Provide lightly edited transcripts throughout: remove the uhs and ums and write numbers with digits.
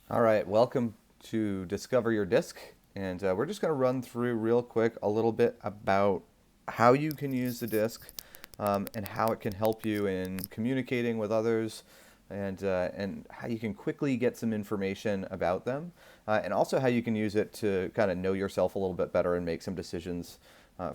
All right, welcome to Discover Your Disc. And we're just going to run through real quick a little bit about how you can use the disc and how it can help you in communicating with others and how you can quickly get some information about them and also how you can use it to kind of know yourself a little bit better and make some decisions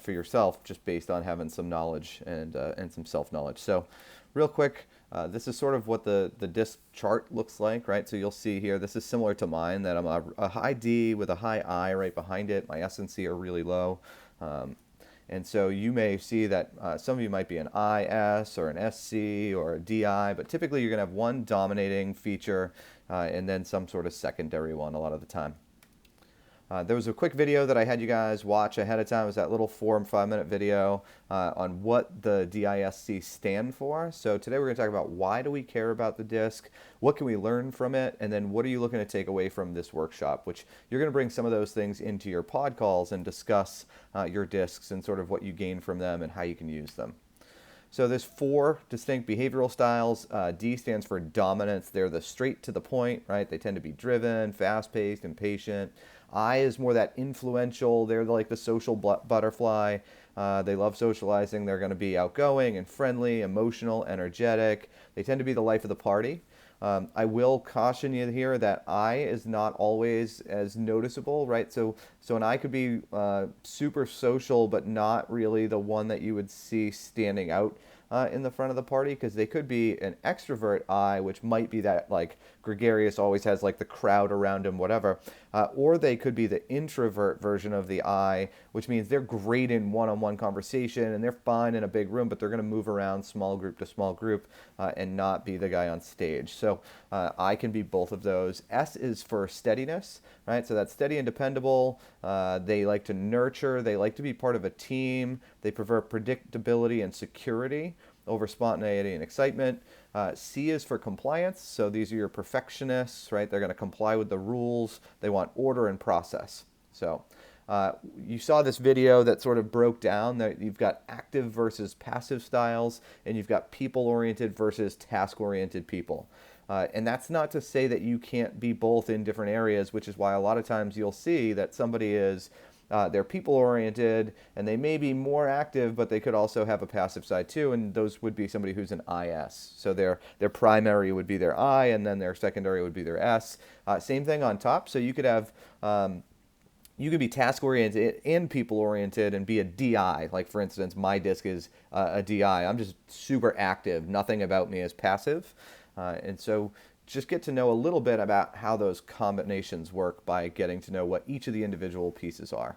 for yourself just based on having some knowledge and some self knowledge. So, real quick, this is sort of what the disc chart looks like, right? So you'll see here, this is similar to mine, that I'm a high D with a high I right behind it. My S and C are really low. Um, and so you may see that some of you might be an IS or an SC or a DI, but typically you're going to have one dominating feature and then some sort of secondary one a lot of the time. There was a quick video that I had you guys watch ahead of time. It was that little 4 and 5 minute video on what the DISC stand for. So today we're going to talk about why do we care about the disc, what can we learn from it, and then what are you looking to take away from this workshop, which you're going to bring some of those things into your pod calls and discuss your discs and sort of what you gain from them and how you can use them. So there's four distinct behavioral styles. D stands for dominance. They're the straight to the point, right? They tend to be driven, fast-paced, impatient. I is more that influential. They're like the social butterfly. They love socializing. They're going to be outgoing and friendly, emotional, energetic. They tend to be the life of the party. I will caution you here that I is not always as noticeable, right? So an I could be super social, but not really the one that you would see standing out in the front of the party, because they could be an extrovert I, which might be that like gregarious, always has like the crowd around him, whatever. Or they could be the introvert version of the I, which means they're great in one-on-one conversation and they're fine in a big room, but they're going to move around small group to small group and not be the guy on stage. So I can be both of those. S is for steadiness, right? So that's steady and dependable. They like to nurture. They like to be part of a team. They prefer predictability and security over spontaneity and excitement. C is for compliance. So these are your perfectionists, right? They're going to comply with the rules. They want order and process. So you saw this video that sort of broke down that you've got active versus passive styles, and you've got people-oriented versus task-oriented people. And that's not to say that you can't be both in different areas, which is why a lot of times you'll see that somebody is they're people oriented and they may be more active, but they could also have a passive side too. And those would be somebody who's an IS. So their primary would be their I, and then their secondary would be their S. Same thing on top. So you could have you can be task oriented and people oriented and be a DI. Like for instance, my disc is a DI. I'm just super active. Nothing about me is passive, and so just get to know a little bit about how those combinations work by getting to know what each of the individual pieces are.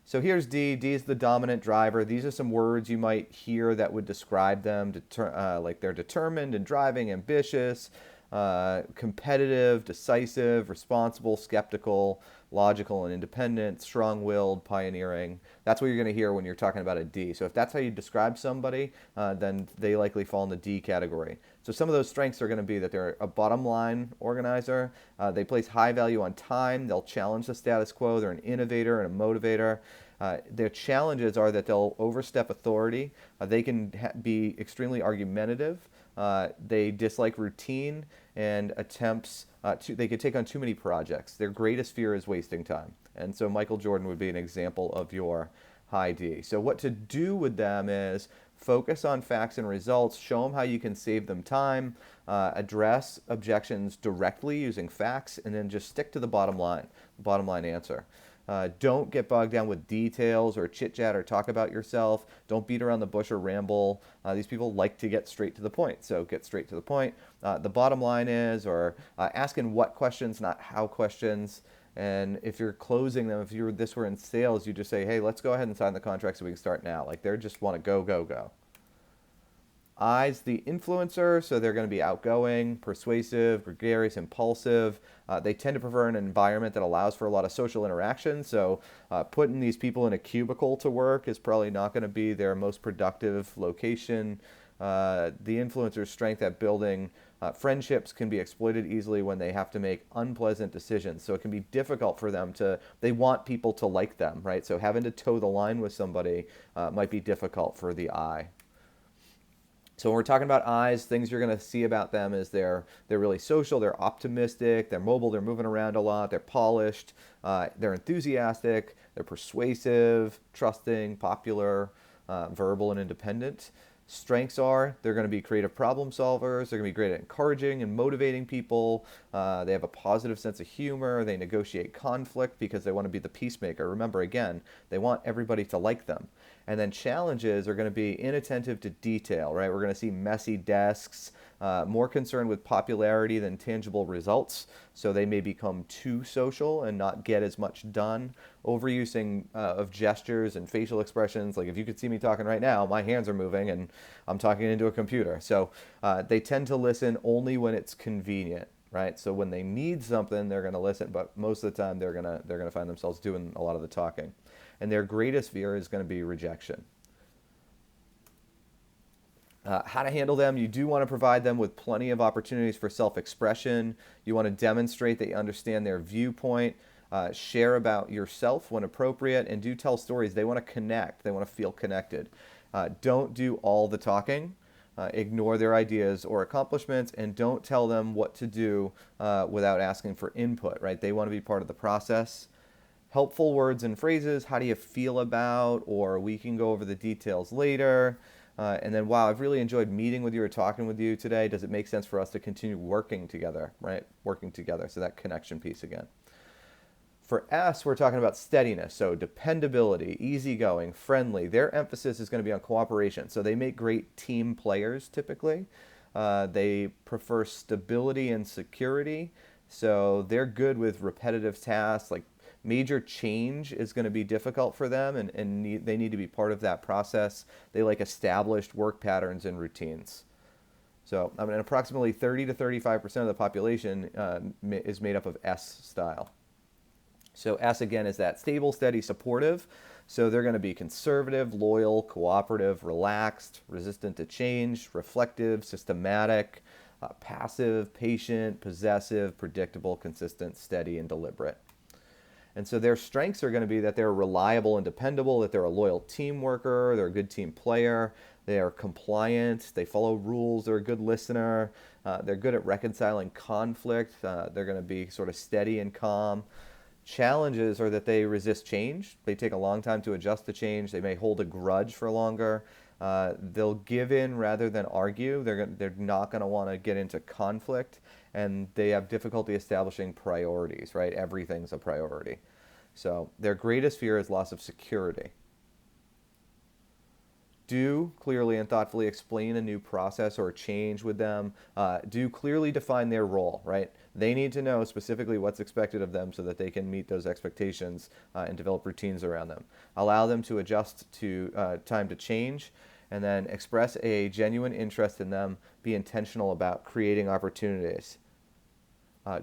So here's D. D is the dominant driver. These are some words you might hear that would describe them, like they're determined and driving, ambitious, competitive, decisive, responsible, skeptical, logical and independent, strong-willed, pioneering. That's what you're going to hear when you're talking about a D. So if that's how you describe somebody, then they likely fall in the D category. So some of those strengths are going to be that they're a bottom line organizer. They place high value on time. They'll challenge the status quo. They're an innovator and a motivator. Their challenges are that they'll overstep authority. They can be extremely argumentative. They dislike routine and attempts they could take on too many projects. Their greatest fear is wasting time. And so Michael Jordan would be an example of your high D. So what to do with them is focus on facts and results, show them how you can save them time, address objections directly using facts, and then just stick to the bottom line answer. Don't get bogged down with details or chit chat or talk about yourself. Don't beat around the bush or ramble. These people like to get straight to the point, so get straight to the point. The bottom line is, or asking what questions, not how questions. And if you're closing them, if you're this were in sales, you just say, hey, let's go ahead and sign the contract so we can start now. Like they just want to go, go, go. I's the influencer, so they're going to be outgoing, persuasive, gregarious, impulsive. They tend to prefer an environment that allows for a lot of social interaction. So, putting these people in a cubicle to work is probably not going to be their most productive location. The influencer's strength at building friendships can be exploited easily when they have to make unpleasant decisions. So, it can be difficult for them they want people to like them, right? So, having to toe the line with somebody might be difficult for the I. So when we're talking about eyes, things you're going to see about them is they're really social, they're optimistic, they're mobile, they're moving around a lot, they're polished, they're enthusiastic, they're persuasive, trusting, popular, verbal, and independent. Strengths are they're going to be creative problem solvers. They're going to be great at encouraging and motivating people. They have a positive sense of humor. They negotiate conflict because they want to be the peacemaker. Remember, again, they want everybody to like them. And then challenges are going to be inattentive to detail, right? We're going to see messy desks, more concerned with popularity than tangible results. So they may become too social and not get as much done. Overusing of gestures and facial expressions. Like if you could see me talking right now, my hands are moving and I'm talking into a computer. So they tend to listen only when it's convenient, right? So when they need something, they're going to listen, but most of the time they're gonna find themselves doing a lot of the talking. And their greatest fear is going to be rejection. How to handle them, you do want to provide them with plenty of opportunities for self-expression. You want to demonstrate that you understand their viewpoint, share about yourself when appropriate, and do tell stories. They want to connect. They want to feel connected. Don't do all the talking. Ignore their ideas or accomplishments, and don't tell them what to do without asking for input, right? They want to be part of the process. Helpful words and phrases, how do you feel about, or we can go over the details later. And then, wow, I've really enjoyed meeting with you or talking with you today. Does it make sense for us to continue working together, right? Working together, so that connection piece again. For S, we're talking about steadiness, so dependability, easygoing, friendly. Their emphasis is going to be on cooperation. So they make great team players typically. They prefer stability and security. So they're good with repetitive tasks. Like major change is going to be difficult for them, and they need to be part of that process. They like established work patterns and routines. So, I mean, approximately 30 to 35% of the population is made up of S style. So S again is that stable, steady, supportive. So they're going to be conservative, loyal, cooperative, relaxed, resistant to change, reflective, systematic, passive, patient, possessive, predictable, consistent, steady, and deliberate. And so their strengths are going to be that they're reliable and dependable, that they're a loyal team worker, they're a good team player, they are compliant, they follow rules, they're a good listener, they're good at reconciling conflict, they're going to be sort of steady and calm. Challenges are that they resist change. They take a long time to adjust to change. They may hold a grudge for longer. They'll give in rather than argue. They're not going to want to get into conflict, and they have difficulty establishing priorities, right? Everything's a priority. So their greatest fear is loss of security. Do clearly and thoughtfully explain a new process or change with them. Do clearly define their role, right? They need to know specifically what's expected of them so that they can meet those expectations and develop routines around them. Allow them to adjust to time to change, and then express a genuine interest in them. Be intentional about creating opportunities.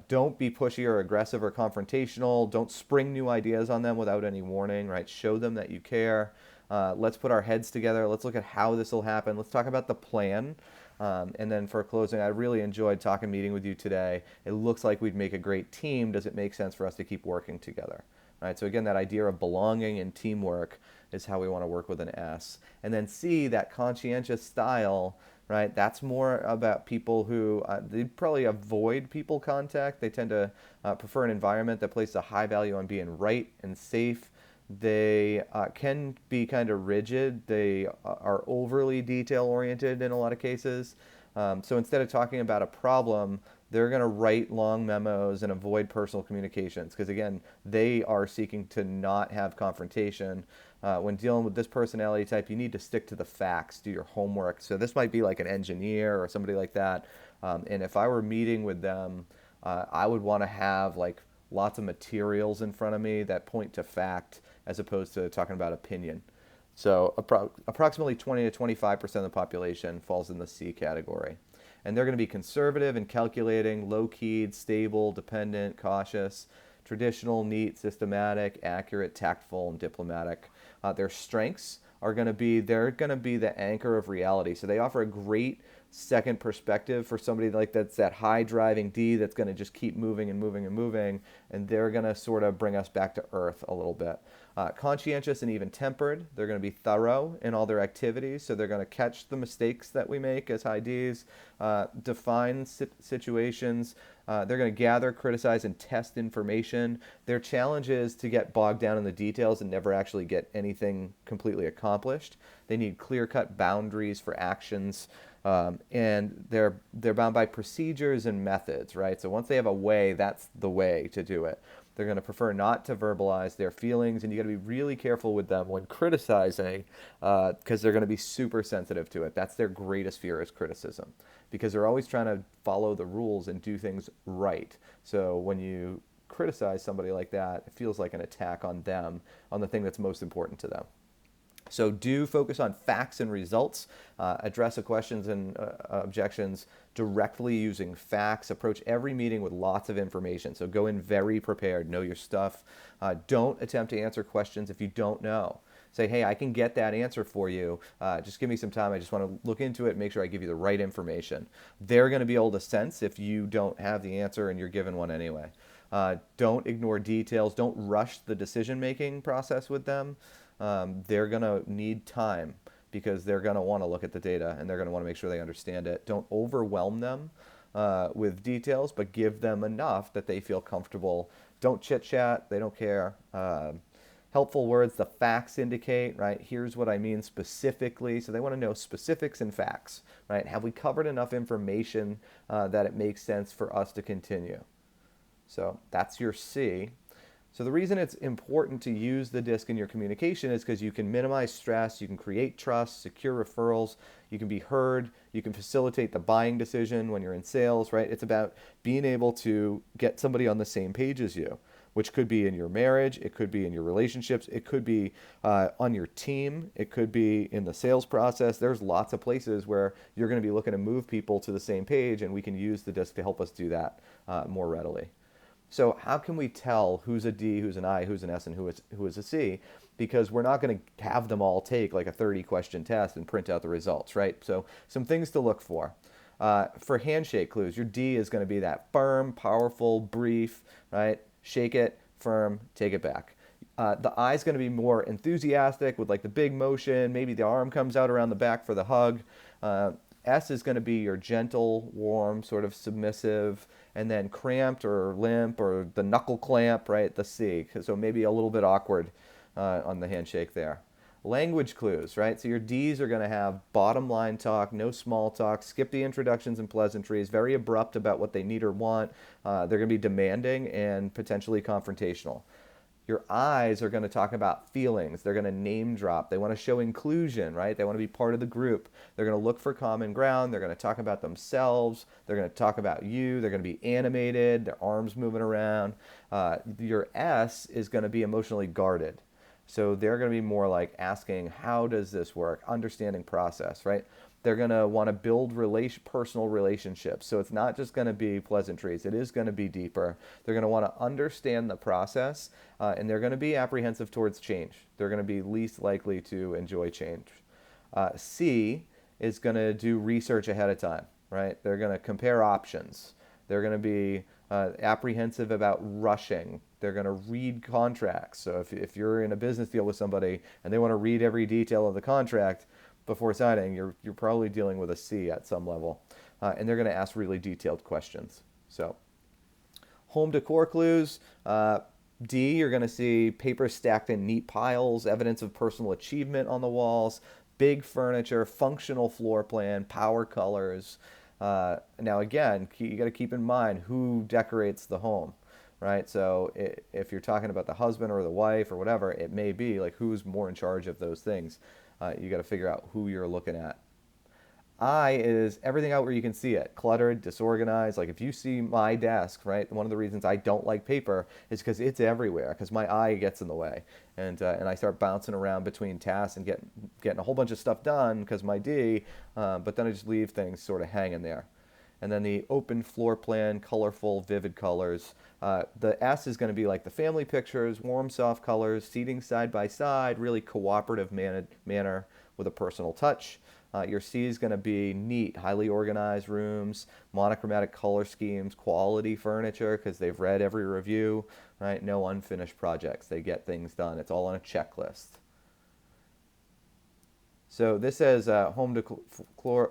Don't be pushy or aggressive or confrontational. Don't spring new ideas on them without any warning, right? Show them that you care. Let's put our heads together. Let's look at how this will happen. Let's talk about the plan. And then for closing, I really enjoyed talking, meeting with you today. It looks like we'd make a great team. Does it make sense for us to keep working together? Right, so again, that idea of belonging and teamwork is how we want to work with an S. And then C, that conscientious style, right? That's more about people who they probably avoid people contact. They tend to prefer an environment that places a high value on being right and safe. They can be kind of rigid. They are overly detail oriented in a lot of cases. So instead of talking about a problem, they're going to write long memos and avoid personal communications because, again, they are seeking to not have confrontation. When dealing with this personality type, you need to stick to the facts, do your homework. So this might be like an engineer or somebody like that. And if I were meeting with them, I would want to have like lots of materials in front of me that point to fact as opposed to talking about opinion. So approximately 20 to 25% of the population falls in the C category. And they're going to be conservative and calculating, low-keyed, stable, dependent, cautious, traditional, neat, systematic, accurate, tactful, and diplomatic. Their strengths are going to be, they're going to be the anchor of reality. So they offer a great second perspective for somebody like that's that high driving D that's going to just keep moving and moving and moving, and they're going to sort of bring us back to earth a little bit. Conscientious and even tempered, they're going to be thorough in all their activities, so they're going to catch the mistakes that we make as high Ds, define situations, they're going to gather, criticize, and test information. Their challenge is to get bogged down in the details and never actually get anything completely accomplished. They need clear-cut boundaries for actions, and they're bound by procedures and methods, right? So once they have a way, that's the way to do it. They're going to prefer not to verbalize their feelings, and you got to be really careful with them when criticizing, because they're going to be super sensitive to it. That's their greatest fear, is criticism, because they're always trying to follow the rules and do things right. So when you criticize somebody like that, it feels like an attack on them, on the thing that's most important to them. So do focus on facts and results. Address the questions and objections directly using facts. Approach every meeting with lots of information. So go in very prepared. Know your stuff. Don't attempt to answer questions if you don't know. Say, hey, I can get that answer for you. Just give me some time. I just want to look into it and make sure I give you the right information. They're going to be able to sense if you don't have the answer and you're given one anyway. Don't ignore details. Don't rush the decision-making process with them. They're going to need time because they're going to want to look at the data and they're going to want to make sure they understand it. Don't overwhelm them with details, but give them enough that they feel comfortable. Don't chit-chat. They don't care. Helpful words, the facts indicate, right? Here's what I mean specifically. So they want to know specifics and facts, right? Have we covered enough information that it makes sense for us to continue? So that's your C. So the reason it's important to use the DISC in your communication is because you can minimize stress, you can create trust, secure referrals, you can be heard, you can facilitate the buying decision when you're in sales, right? It's about being able to get somebody on the same page as you, which could be in your marriage, it could be in your relationships, it could be on your team, it could be in the sales process. There's lots of places where you're going to be looking to move people to the same page, and we can use the DISC to help us do that more readily. So how can we tell who's a D, who's an I, who's an S, and who is a C? Because we're not going to have them all take like a 30-question test and print out the results, right? So some things to look for. For handshake clues, your D is going to be that firm, powerful, brief, right? Shake it, firm, take it back. The I is going to be more enthusiastic with like the big motion. Maybe the arm comes out around the back for the hug. S is going to be your gentle, warm, sort of submissive, and then cramped or limp or the knuckle clamp, right? The C. So maybe a little bit awkward on the handshake there. Language clues, right? So your D's are going to have bottom line talk, no small talk, skip the introductions and pleasantries, very abrupt about what they need or want. They're going to be demanding and potentially confrontational. Your I's are going to talk about feelings. They're going to name drop. They want to show inclusion, right? They want to be part of the group. They're going to look for common ground. They're going to talk about themselves. They're going to talk about you. They're going to be animated, their arms moving around. Your S is going to be emotionally guarded. So they're going to be more like asking, how does this work? Understanding process, right? They're going to want to build personal relationships. So it's not just going to be pleasantries. It is going to be deeper. They're going to want to understand the process, and they're going to be apprehensive towards change. They're going to be least likely to enjoy change. C is going to do research ahead of time, right? They're going to compare options. They're going to be apprehensive about rushing. They're going to read contracts. So if you're in a business deal with somebody and they want to read every detail of the contract before signing, you're probably dealing with a C at some level. And they're going to ask really detailed questions. So home decor clues. D, you're going to see paper stacked in neat piles, evidence of personal achievement on the walls, big furniture, functional floor plan, power colors. Now again, you got to keep in mind who decorates the home, right? So if you're talking about the husband or the wife or whatever, it may be like who's more in charge of those things. You got to figure out who you're looking at. I is everything out where you can see it. Cluttered, disorganized. Like if you see my desk, right? One of the reasons I don't like paper is because it's everywhere, because my eye gets in the way. And I start bouncing around between tasks and getting a whole bunch of stuff done because my D, but then I just leave things sort of hanging there. And then the open floor plan, colorful, vivid colors. The S is going to be like the family pictures, warm, soft colors, seating side by side, really cooperative manner with a personal touch. Your C is going to be neat, highly organized rooms, monochromatic color schemes, quality furniture because they've read every review, right? No unfinished projects. They get things done. It's all on a checklist. So this says home decor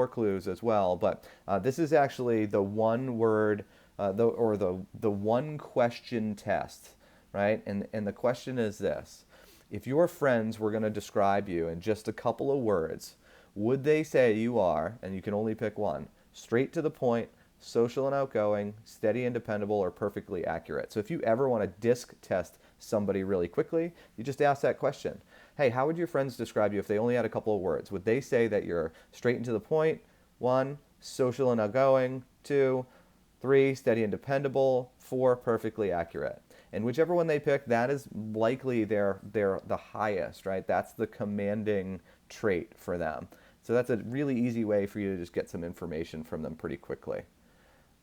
clues as well, but this is actually the one word the one question test, right? And the question is this: if your friends were going to describe you in just a couple of words, would they say you are, and you can only pick one, straight to the point, social and outgoing, steady and dependable, or perfectly accurate? So if you ever want to disc test somebody really quickly, you just ask that question. Hey, how would your friends describe you if they only had a couple of words? Would they say that you're straight and to the point? 1, social and outgoing. 2, 3, steady and dependable. 4, perfectly accurate. And whichever one they pick, that is likely they're the highest, right? That's the commanding trait for them. So that's a really easy way for you to just get some information from them pretty quickly.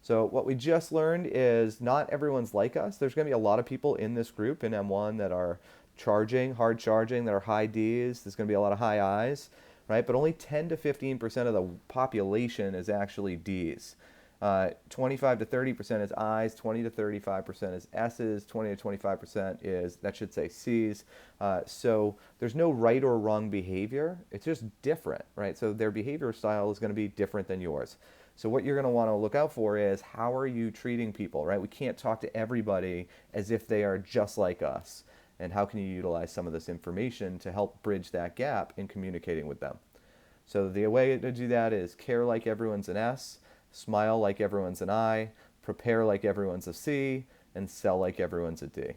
So what we just learned is not everyone's like us. There's going to be a lot of people in this group in M1 that are hard charging, that are high Ds. There's going to be a lot of high Is, right? But only 10 to 15% of the population is actually Ds. 25 to 30% is Is, 20 to 35% is S's, 20 to 25% is, that should say C's. So there's no right or wrong behavior. It's just different, right? So their behavior style is going to be different than yours. So what you're going to want to look out for is how are you treating people, right? We can't talk to everybody as if they are just like us. And how can you utilize some of this information to help bridge that gap in communicating with them? So the way to do that is care like everyone's an S, smile like everyone's an I, prepare like everyone's a C, and sell like everyone's a D.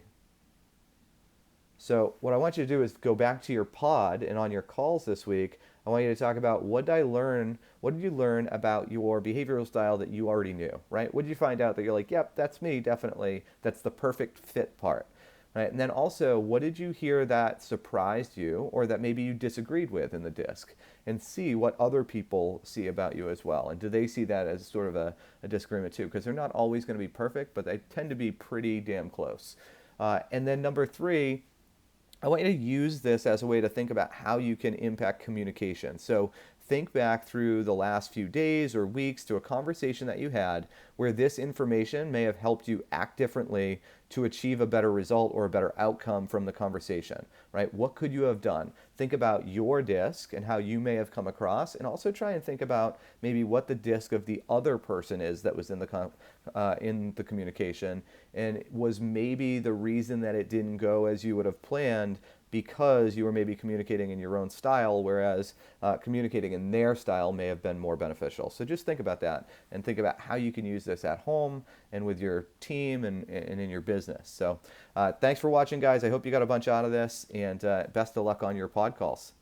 So what I want you to do is go back to your pod, and on your calls this week, I want you to talk about what did you learn about your behavioral style that you already knew, right? What did you find out that you're like, yep, that's me, definitely. That's the perfect fit part, right? And then also, what did you hear that surprised you or that maybe you disagreed with in the disc? And see what other people see about you as well. And do they see that as sort of a disagreement too? Because they're not always going to be perfect, but they tend to be pretty damn close. And then number 3, I want you to use this as a way to think about how you can impact communication. So think back through the last few days or weeks to a conversation that you had where this information may have helped you act differently to achieve a better result or a better outcome from the conversation, right? What could you have done? Think about your disc and how you may have come across, and also try and think about maybe what the disc of the other person is that was in the communication, and was maybe the reason that it didn't go as you would have planned because you were maybe communicating in your own style, whereas communicating in their style may have been more beneficial. So just think about that and think about how you can use this at home and with your team and in your business. So thanks for watching, guys. I hope you got a bunch out of this, and best of luck on your pod calls.